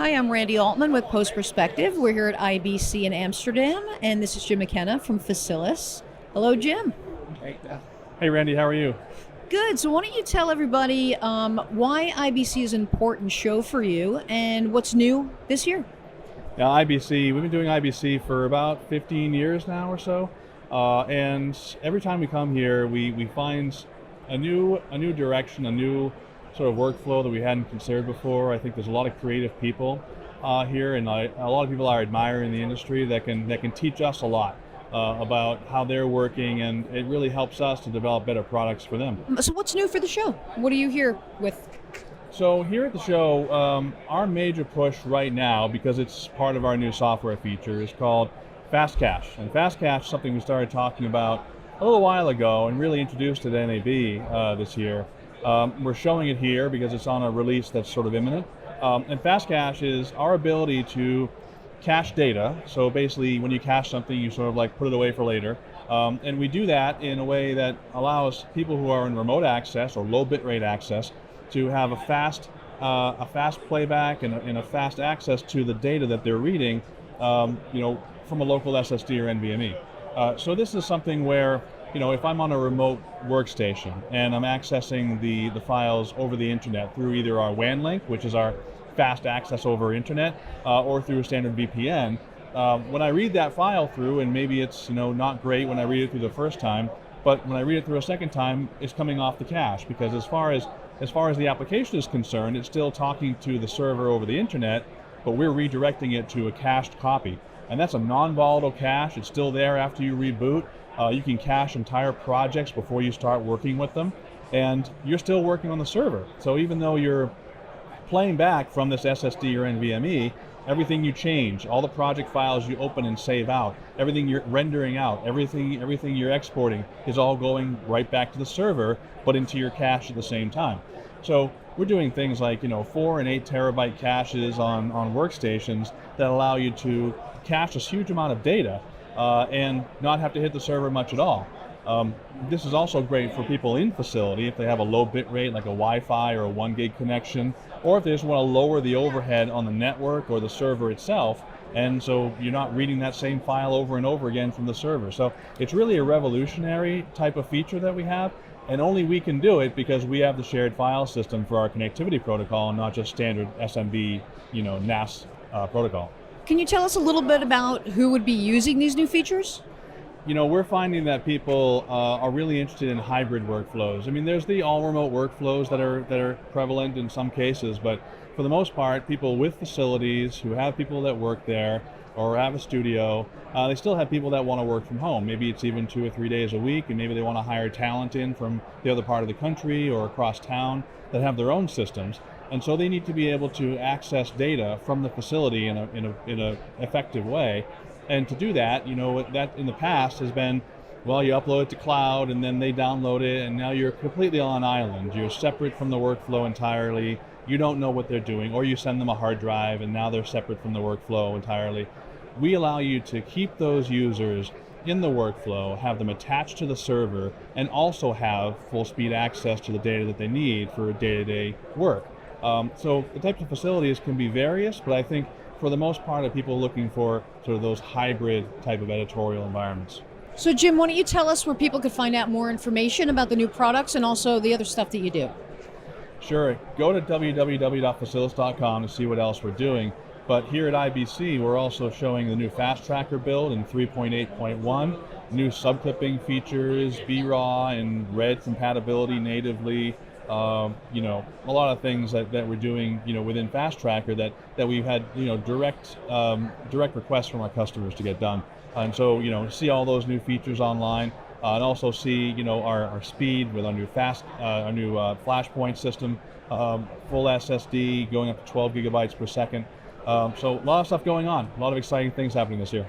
Hi, I'm Randi Altman with postPerspective. We're here at IBC in Amsterdam, and this is Jim McKenna from Facilis. Hello, Jim. Hey, Randy, how are you? Good. So why don't you tell everybody why IBC is an important show for you and what's new this year? Yeah, IBC, we've been doing IBC for about 15 years now or so. And every time we come here, we find a new direction, a new sort of workflow that we hadn't considered before. I think there's a lot of creative people here, and a lot of people I admire in the industry that can teach us a lot about how they're working, and it really helps us to develop better products for them. So what's new for the show? What are you here with? So here at the show, our major push right now, because it's part of our new software feature, is called FastCache. And FastCache is something we started talking about a little while ago and really introduced at NAB this year. We're showing it here because it's on a release that's sort of imminent. And FastCache is our ability to cache data. So basically, when you cache something, you sort of like put it away for later. And we do that in a way that allows people who are in remote access or low bitrate access to have a fast playback and a fast access to the data that they're reading, from a local SSD or NVMe. So this is something where, if I'm on a remote workstation and I'm accessing the files over the internet through either our WAN link, which is our fast access over internet, or through a standard VPN, when I read that file through, and maybe it's not great when I read it through the first time, but when I read it through a second time, it's coming off the cache, because as far as the application is concerned, it's still talking to the server over the internet, but we're redirecting it to a cached copy. And that's a non-volatile cache. It's still there after you reboot. You can cache entire projects before you start working with them, and you're still working on the server. So even though you're playing back from this SSD or NVMe, everything you change, all the project files you open and save out, everything you're rendering out, everything you're exporting is all going right back to the server, but into your cache at the same time. So we're doing things like 4 and 8 terabyte caches on workstations that allow you to cache this huge amount of data and not have to hit the server much at all. This is also great for people in facility if they have a low bit rate like a Wi-Fi or a 1 gig connection, or if they just want to lower the overhead on the network or the server itself, and so you're not reading that same file over and over again from the server. So it's really a revolutionary type of feature that we have, and only we can do it because we have the shared file system for our connectivity protocol and not just standard SMB, NAS protocol. Can you tell us a little bit about who would be using these new features? We're finding that people are really interested in hybrid workflows. I mean, there's the all remote workflows that are prevalent in some cases, but for the most part, people with facilities who have people that work there or have a studio, they still have people that want to work from home. Maybe it's even 2 or 3 days a week, and maybe they want to hire talent in from the other part of the country or across town that have their own systems. And so they need to be able to access data from the facility in a effective way. And to do that, that in the past has been, well, you upload it to cloud and then they download it, and now you're completely on an island. You're separate from the workflow entirely. You don't know what they're doing, or you send them a hard drive and now they're separate from the workflow entirely. We allow you to keep those users in the workflow, have them attached to the server, and also have full speed access to the data that they need for day-to-day work. So the types of facilities can be various, but I think for the most part of people looking for sort of those hybrid type of editorial environments. So Jim, why don't you tell us where people could find out more information about the new products and also the other stuff that you do? Sure, go to www.facilis.com to see what else we're doing. But here at IBC, we're also showing the new Fast Tracker build in 3.8.1, new subclipping features, BRAW and RED compatibility natively, a lot of things that we're doing, within Fast Tracker that we've had, direct requests from our customers to get done. And so, see all those new features online, and also see, our speed with our new Flashpoint system, full SSD going up to 12 gigabytes per second. So a lot of stuff going on, a lot of exciting things happening this year.